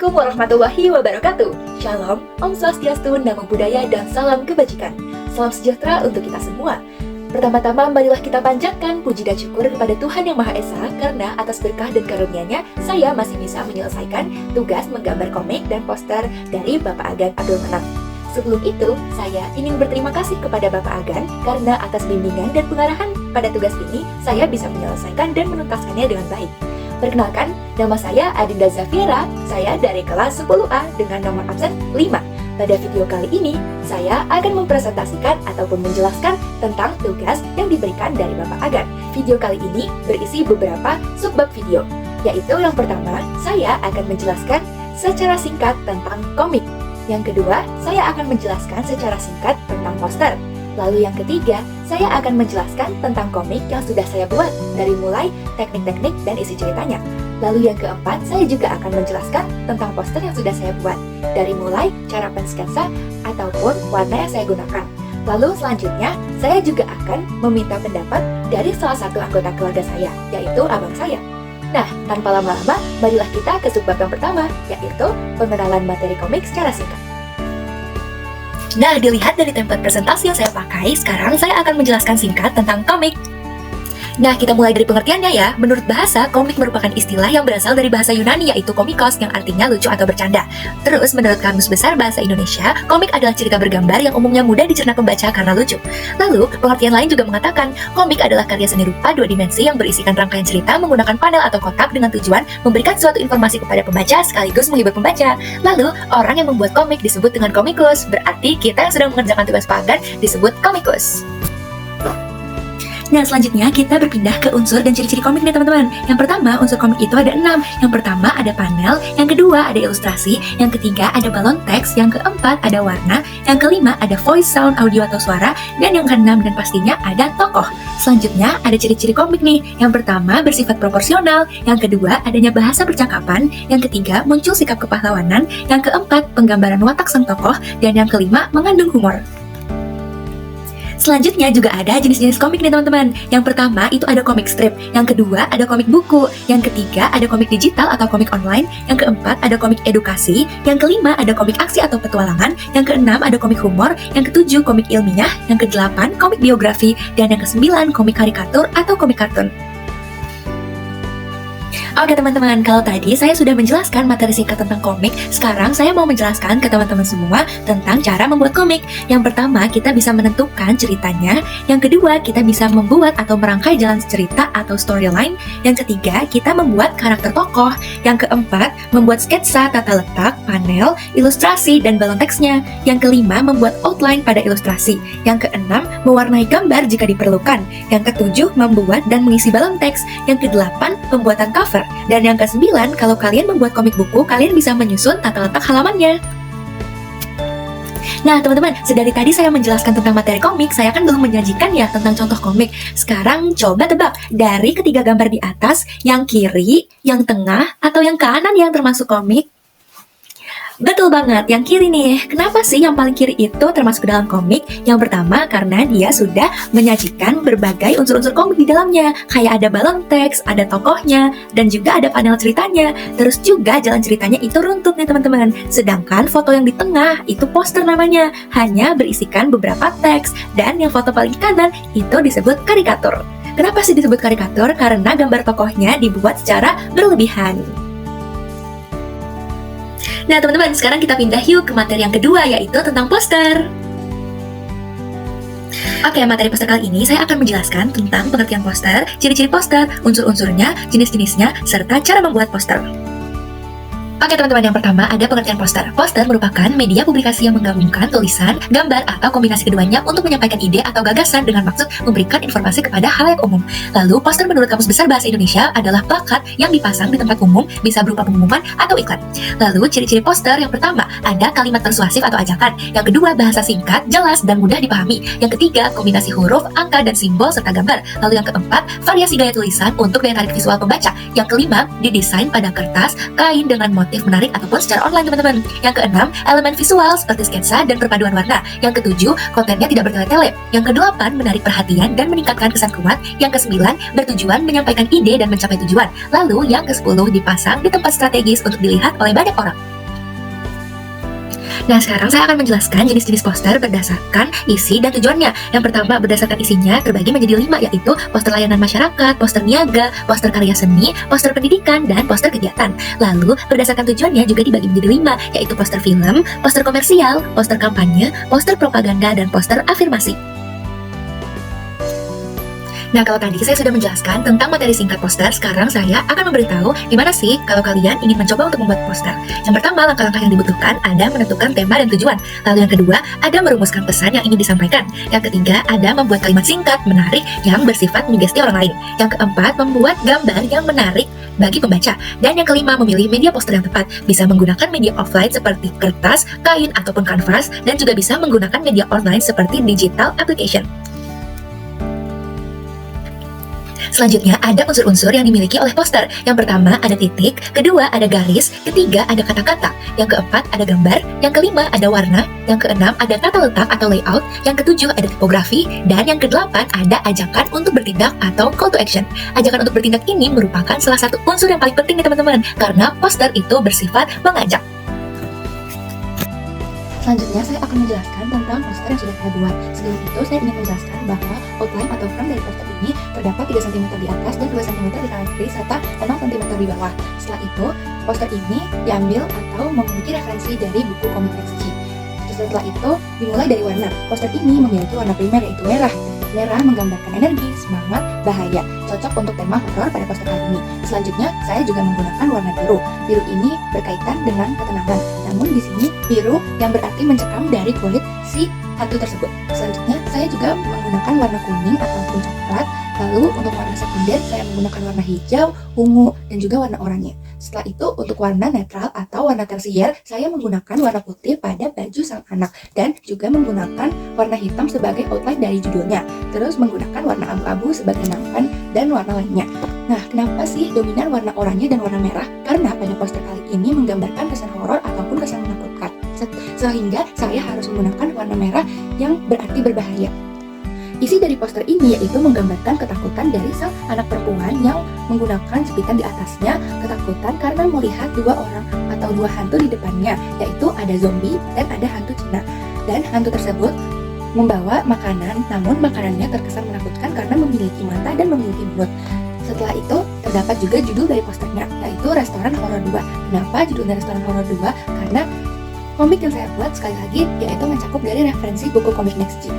Assalamualaikum warahmatullahi wabarakatuh. Shalom, Om Swastiastu, Namo Buddhaya, dan salam kebajikan. Salam sejahtera untuk kita semua. Pertama-tama, marilah kita panjatkan puji dan syukur kepada Tuhan Yang Maha Esa, karena atas berkah dan karunia-Nya, saya masih bisa menyelesaikan tugas menggambar komik dan poster dari Bapak Agan Abdul Manaf. Sebelum itu, saya ingin berterima kasih kepada Bapak Agan karena atas bimbingan dan pengarahan pada tugas ini, saya bisa menyelesaikan dan menuntaskannya dengan baik. Perkenalkan, nama saya Adinda Zafiera, saya dari kelas 10A dengan nomor absen 5. Pada video kali ini, saya akan mempresentasikan ataupun menjelaskan tentang tugas yang diberikan dari Bapak Agan. Video kali ini berisi beberapa subbab video, yaitu yang pertama, saya akan menjelaskan secara singkat tentang komik. Yang kedua, saya akan menjelaskan secara singkat tentang poster. Lalu yang ketiga, saya akan menjelaskan tentang komik yang sudah saya buat, dari mulai teknik-teknik dan isi ceritanya. Lalu yang keempat, saya juga akan menjelaskan tentang poster yang sudah saya buat, dari mulai cara pensketsa ataupun warna yang saya gunakan. Lalu selanjutnya, saya juga akan meminta pendapat dari salah satu anggota keluarga saya, yaitu abang saya. Nah, tanpa lama-lama, marilah kita ke subbab yang pertama, yaitu pengenalan materi komik secara singkat. Nah, dilihat dari template presentasi yang saya pakai, sekarang saya akan menjelaskan singkat tentang komik. Nah, kita mulai dari pengertiannya ya. Menurut bahasa, komik merupakan istilah yang berasal dari bahasa Yunani, yaitu komikos, yang artinya lucu atau bercanda. Terus, menurut Kamus Besar Bahasa Indonesia, komik adalah cerita bergambar yang umumnya mudah dicerna pembaca karena lucu. Lalu, pengertian lain juga mengatakan, komik adalah karya seni rupa dua dimensi yang berisikan rangkaian cerita menggunakan panel atau kotak dengan tujuan memberikan suatu informasi kepada pembaca sekaligus menghibur pembaca. Lalu, orang yang membuat komik disebut dengan komikus, berarti kita yang sedang mengerjakan tugas pagar disebut komikus. Nah, selanjutnya kita berpindah ke unsur dan ciri-ciri komik nih teman-teman. Yang pertama, unsur komik itu ada 6. Yang pertama ada panel, yang kedua ada ilustrasi, yang ketiga ada balon teks, yang keempat ada warna, yang kelima ada voice sound, audio atau suara, dan yang keenam dan pastinya ada tokoh. Selanjutnya ada ciri-ciri komik nih. Yang pertama bersifat proporsional, yang kedua adanya bahasa percakapan, yang ketiga muncul sikap kepahlawanan, yang keempat penggambaran watak sang tokoh, dan yang kelima mengandung humor. Selanjutnya juga ada jenis-jenis komik nih teman-teman. Yang pertama itu ada komik strip, yang kedua ada komik buku, yang ketiga ada komik digital atau komik online, yang keempat ada komik edukasi, yang kelima ada komik aksi atau petualangan, yang keenam ada komik humor, yang ketujuh komik ilmiah, yang kedelapan komik biografi, dan yang kesembilan komik karikatur atau komik kartun. Oke teman-teman, kalau tadi saya sudah menjelaskan materi singkat tentang komik, sekarang saya mau menjelaskan ke teman-teman semua tentang cara membuat komik. Yang pertama, kita bisa menentukan ceritanya. Yang kedua, kita bisa membuat atau merangkai jalan cerita atau storyline. Yang ketiga, kita membuat karakter tokoh. Yang keempat, membuat sketsa, tata letak, panel, ilustrasi, dan balon teksnya. Yang kelima, membuat outline pada ilustrasi. Yang keenam, mewarnai gambar jika diperlukan. Yang ketujuh, membuat dan mengisi balon teks. Yang kedelapan, pembuatan cover. Dan yang ke-9, kalau kalian membuat komik buku, kalian bisa menyusun tata letak halamannya. Nah teman-teman, sedari tadi saya menjelaskan tentang materi komik, saya kan belum menyajikan ya tentang contoh komik. Sekarang coba tebak, dari ketiga gambar di atas, yang kiri, yang tengah, atau yang kanan yang termasuk komik? Betul banget, yang kiri nih. Kenapa sih yang paling kiri itu termasuk ke dalam komik? Yang pertama, karena dia sudah menyajikan berbagai unsur-unsur komik di dalamnya. Kayak ada balon teks, ada tokohnya, dan juga ada panel ceritanya. Terus juga jalan ceritanya itu runtut nih teman-teman. Sedangkan foto yang di tengah itu poster namanya, hanya berisikan beberapa teks. Dan yang foto paling kanan itu disebut karikatur. Kenapa sih disebut karikatur? Karena gambar tokohnya dibuat secara berlebihan. Nah teman-teman, sekarang kita pindah yuk ke materi yang kedua, yaitu tentang poster. Oke, materi poster kali ini saya akan menjelaskan tentang pengertian poster, ciri-ciri poster, unsur-unsurnya, jenis-jenisnya, serta cara membuat poster. Oke teman-teman, yang pertama ada pengertian poster. Poster merupakan media publikasi yang menggabungkan tulisan, gambar, atau kombinasi keduanya untuk menyampaikan ide atau gagasan dengan maksud memberikan informasi kepada halayak umum. Lalu, poster menurut Kamus Besar Bahasa Indonesia adalah plakat yang dipasang di tempat umum, bisa berupa pengumuman atau iklan. Lalu, ciri-ciri poster yang pertama ada kalimat persuasif atau ajakan. Yang kedua, bahasa singkat, jelas, dan mudah dipahami. Yang ketiga, kombinasi huruf, angka, dan simbol serta gambar. Lalu yang keempat, variasi gaya tulisan untuk daya tarik visual pembaca. Yang kelima, didesain pada kertas, kain dengan motif menarik ataupun secara online teman-teman. Yang keenam, elemen visual seperti sketsa dan perpaduan warna. Yang ketujuh, kontennya tidak bertele-tele. Yang kedelapan, menarik perhatian dan meningkatkan kesan kuat. Yang kesembilan, bertujuan menyampaikan ide dan mencapai tujuan. Lalu yang ke-10, dipasang di tempat strategis untuk dilihat oleh banyak orang. Nah, sekarang saya akan menjelaskan jenis-jenis poster berdasarkan isi dan tujuannya. Yang pertama, berdasarkan isinya terbagi menjadi 5, yaitu poster layanan masyarakat, poster niaga, poster karya seni, poster pendidikan, dan poster kegiatan. Lalu, berdasarkan tujuannya juga dibagi menjadi 5, yaitu poster film, poster komersial, poster kampanye, poster propaganda, dan poster afirmasi. Nah, kalau tadi saya sudah menjelaskan tentang materi singkat poster, sekarang saya akan memberitahu gimana sih kalau kalian ingin mencoba untuk membuat poster. Yang pertama, langkah-langkah yang dibutuhkan ada menentukan tema dan tujuan. Lalu yang kedua, ada merumuskan pesan yang ingin disampaikan. Yang ketiga, ada membuat kalimat singkat, menarik, yang bersifat menyugesti orang lain. Yang keempat, membuat gambar yang menarik bagi pembaca. Dan yang kelima, memilih media poster yang tepat. Bisa menggunakan media offline seperti kertas, kain, ataupun kanvas, dan juga bisa menggunakan media online seperti digital application. Selanjutnya, ada unsur-unsur yang dimiliki oleh poster. Yang pertama, ada titik, kedua, ada garis, ketiga, ada kata-kata, yang keempat, ada gambar, yang kelima, ada warna, yang keenam, ada tata letak atau layout, yang ketujuh, ada tipografi, dan yang kedelapan, ada ajakan untuk bertindak atau call to action. Ajakan untuk bertindak ini merupakan salah satu unsur yang paling penting nih teman-teman, karena poster itu bersifat mengajak. Selanjutnya, saya akan menjelaskan tentang poster yang sudah saya buat. Sebelum itu, saya ingin menjelaskan bahwa outline atau frame dari poster ini terdapat 3 cm di atas dan 2 cm di kanan kiri serta 6 cm di bawah. Setelah itu, poster ini diambil atau memiliki referensi dari buku komik XG. Setelah itu, dimulai dari warna. Poster ini memiliki warna primer yaitu merah. Merah menggambarkan energi, semangat, bahaya, cocok untuk tema horor pada poster kali ini. Selanjutnya, saya juga menggunakan warna biru. Biru ini berkaitan dengan ketenangan. Namun di sini biru yang berarti mencekam dari kulit si hantu tersebut. Selanjutnya, saya juga menggunakan warna kuning ataupun coklat. Lalu untuk warna sekunder, saya menggunakan warna hijau, ungu, dan juga warna oranye. Setelah itu, untuk warna netral atau warna tersier, saya menggunakan warna putih pada baju sang anak dan juga menggunakan warna hitam sebagai outline dari judulnya. Terus menggunakan warna abu-abu sebagai nampan dan warna lainnya. Nah, kenapa sih dominan warna oranye dan warna merah? Karena pada poster kali ini menggambarkan kesan horor ataupun kesan menakutkan. Sehingga saya harus menggunakan warna merah yang berarti berbahaya. Isi dari poster ini yaitu menggambarkan ketakutan dari sang anak perempuan yang menggunakan jepitan di atasnya, ketakutan karena melihat 2 orang atau 2 hantu di depannya, yaitu ada zombie dan ada hantu Cina. Dan hantu tersebut membawa makanan, namun makanannya terkesan menakutkan karena memiliki mata dan memiliki mulut. Setelah itu, terdapat juga judul dari posternya, yaitu Restoran Horor 2. Kenapa judulnya Restoran Horor 2? Karena komik yang saya buat sekali lagi yaitu mencakup dari referensi buku komik Next G.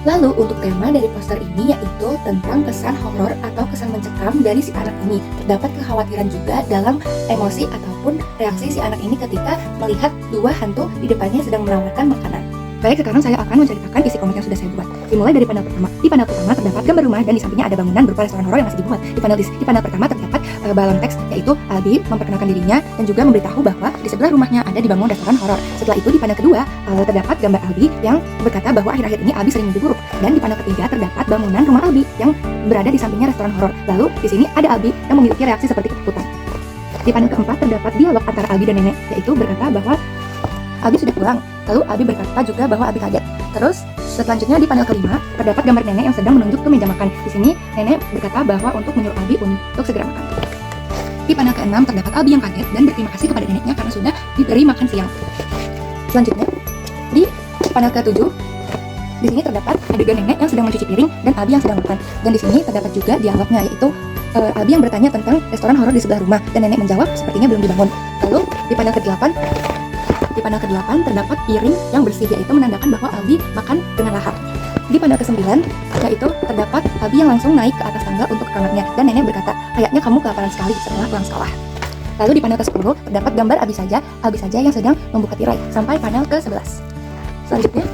Lalu untuk tema dari poster ini yaitu tentang kesan horor atau kesan mencekam dari si anak ini. Terdapat kekhawatiran juga dalam emosi ataupun reaksi si anak ini ketika melihat 2 hantu di depannya sedang menawarkan makanan. Baik, sekarang saya akan menceritakan isi komik yang sudah saya buat. Dimulai dari panel pertama. Di panel pertama terdapat gambar rumah dan di sampingnya ada bangunan berupa restoran horor yang masih dibuat. Di panel pertama terdapat balon teks yaitu Albi memperkenalkan dirinya dan juga memberitahu bahwa di sebelah rumahnya ada dibangun restoran horor. Setelah itu di panel kedua terdapat gambar Albi yang berkata bahwa akhir-akhir ini Albi sering mimpi buruk. Dan di panel ketiga terdapat bangunan rumah Albi yang berada di sampingnya restoran horor. Lalu di sini ada Albi yang memiliki reaksi seperti ketakutan. Di panel keempat terdapat dialog antara Albi dan nenek yaitu berkata bahwa Albi sudah pulang. Lalu Albi berkata juga bahwa Albi kaget. Terus selanjutnya di panel kelima terdapat gambar nenek yang sedang menunjuk ke meja makan. Di sini nenek berkata bahwa untuk menyuruh Albi untuk segera makan. Di panel keenam terdapat Albi yang kaget dan berterima kasih kepada neneknya karena sudah diberi makan siang. Selanjutnya di panel ketujuh di sini terdapat adegan nenek yang sedang mencuci piring dan Albi yang sedang makan. Dan di sini terdapat juga dialognya yaitu Albi yang bertanya tentang restoran horor di sebelah rumah dan nenek menjawab sepertinya belum dibangun. Lalu di panel ke-8 terdapat piring yang bersih yaitu menandakan bahwa Albi makan dengan lahap. Di panel ke-9 yaitu terdapat Albi yang langsung naik ke atas tangga untuk ke kamarnya dan nenek berkata, "Kayaknya kamu kelaparan sekali setelah pulang sekolah." Lalu di panel ke-10 terdapat gambar Albi saja yang sedang membuka tirai sampai panel ke-11. Selanjutnya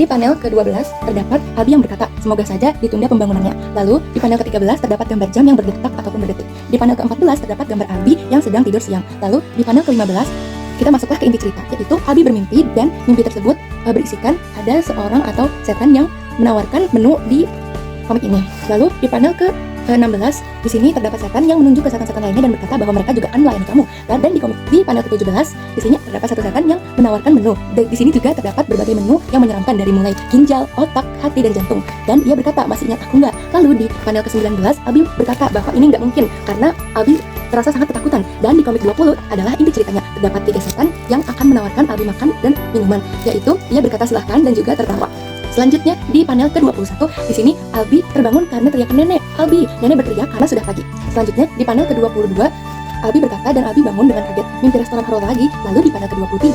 di panel ke-12 terdapat Albi yang berkata, "Semoga saja ditunda pembangunannya." Lalu di panel ke-13 terdapat gambar jam yang berdetak ataupun berdetik. Di panel ke-14 terdapat gambar Albi yang sedang tidur siang. Lalu di panel ke-15 kita masuklah ke inti cerita, yaitu Albi bermimpi dan mimpi tersebut berisikan ada seorang atau setan yang menawarkan menu di komik ini. Lalu di panel ke 16, di sini terdapat setan yang menunjuk ke setan-setan lainnya dan berkata bahwa mereka juga akan melayani kamu. Dan di panel ke-17, di sini terdapat satu setan yang menawarkan menu. Di sini juga terdapat berbagai menu yang menyeramkan dari mulai ginjal, otak, hati, dan jantung. Dan dia berkata, masih ingat aku nggak? Lalu di panel ke-19, Abi berkata bahwa ini nggak mungkin karena Abi terasa sangat ketakutan. Dan di komik 20 adalah inti ceritanya. Terdapat 3 setan yang akan menawarkan Abi makan dan minuman, yaitu ia berkata silahkan dan juga tertawa. Selanjutnya di panel ke-21, di sini Abi terbangun karena teriakan nenek. Abi, nenek berteriak karena sudah pagi. Selanjutnya di panel ke-22, Abi berkata dan Abi bangun dengan kaget. Mimpi restoran horor lagi. Lalu di panel ke-23,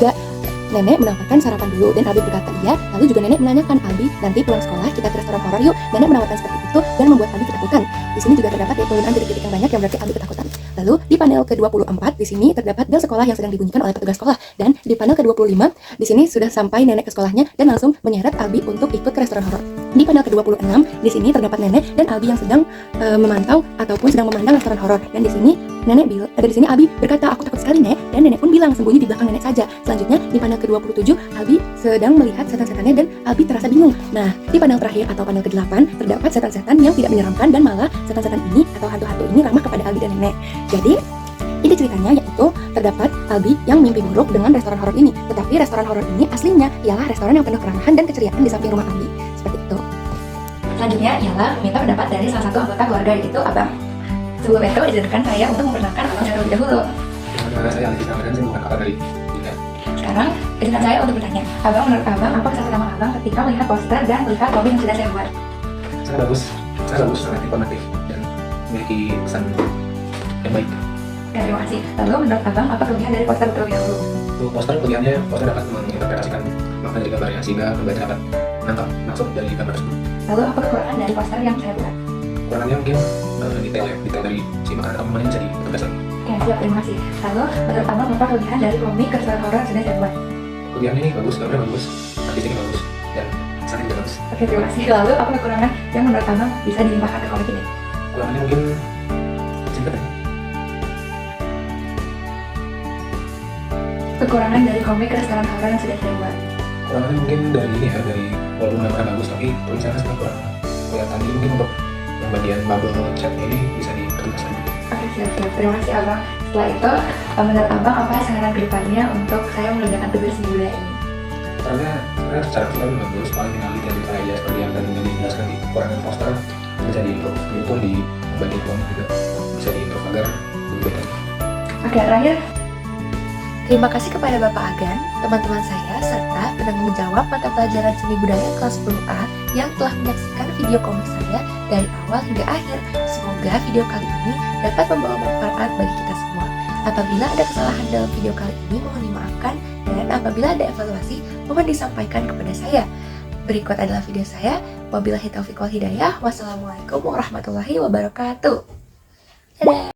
nenek menawarkan sarapan dulu dan Abi berkata iya. Lalu juga nenek menanyakan, Abi, nanti pulang sekolah kita ke restoran horor yuk. Nenek menawarkan seperti itu dan membuat Abi ketakutan. Di sini juga terdapat penggunaan titik-titik yang banyak yang berarti Abi ketakutan. Lalu di panel ke-24, di sini terdapat bel sekolah yang sedang dibunyikan oleh petugas sekolah. Dan di panel ke-25, di sini sudah sampai nenek ke sekolahnya dan langsung menyeret Abi untuk ikut ke restoran horor. Di panel ke-26, di sini terdapat nenek dan Abi yang sedang memantau ataupun sedang memandang restoran horor. Dan di sini di sini Abi berkata, aku takut sekali nek, dan nenek pun bilang sembunyi di belakang nenek saja. Selanjutnya di panel ke-27, Abi sedang melihat setan-setannya dan Abi terasa bingung. Nah, di panel terakhir atau panel ke-8 terdapat setan-setan yang tidak menyeramkan dan malah setan-setan ini atau hantu-hantu ini ramah kepada Abi dan nenek. Jadi ide ceritanya yaitu terdapat Abi yang mimpi buruk dengan restoran horor ini. Tetapi restoran horor ini aslinya ialah restoran yang penuh keramahan dan keceriaan di samping rumah Abi. Seperti itu. Selanjutnya ialah meminta pendapat dari salah satu anggota keluarga, yaitu Abang. Sebelum itu, izinkan saya untuk memperkenalkan Abang terlebih dahulu. Nama saya Alexis Ramadan, saya bukan kakak dari Dika. Sekarang, izinkan saya untuk bertanya, Abang, menurut Abang, apa kesan pertama Abang ketika melihat poster dan melihat komik yang sudah saya buat? Sangat bagus, sangat informatif dan memiliki kesan yang baik. Ya, terima kasih. Lalu, menurut Abang, apa kelebihan dari poster terlebih dahulu? Untuk poster, kelebihannya poster dapat menginterpretasikan makna dari gambarnya sehingga pembaca dapat menangkap maksud dari gambar tersebut. Lalu, apa kekurangan dari poster yang saya buat? Kekurangannya mungkin detail dari si makanan atau minuman bisa ditegaskan. Oke, siap, terima kasih. Lalu, menurut Abang, apa kelebihan dari komik restoran horor yang sudah saya buat? Kelebihannya ini bagus, gambarnya bagus, artisnya bagus, dan kesannya juga bagus. Oke, terima kasih. Lalu, apa kekurangan yang menurut Abang bisa dilimpahkan ke komik ini? Kekurangannya mungkin singkat ya. Kekurangan dari komik restoran horor yang sudah saya buat? Kekurangannya mungkin dari ini ya, dari walaupun gambarnya bagus tapi tulisannya sangat kurang kelihatan. Jadi mungkin untuk yang bagian bubble chat ini bisa ditegas lagi. Oke, siap. Terima kasih Abang. Setelah itu, menurut Abang apa saran kedepannya untuk saya mengerjakan tugas seni budaya ini? Karena sebenarnya secara keseluruhan bagus, paling tinggal detail aja seperti yang tadi dijelaskan di kekurangan poster bisa diimprove. Itu di bagian komik juga bisa diimprove agar lebih baik lagi. Oke, terakhir. Terima kasih kepada Bapak Agan, teman-teman saya, serta penanggung jawab mata pelajaran seni budaya kelas 10A yang telah menyaksikan video komik saya dari awal hingga akhir. Semoga video kali ini dapat membawa manfaat bagi kita semua. Apabila ada kesalahan dalam video kali ini, mohon dimaafkan, dan apabila ada evaluasi, mohon disampaikan kepada saya. Berikut adalah video saya. Wabillahi taufiq wal hidayah. Wassalamualaikum warahmatullahi wabarakatuh. Dadah.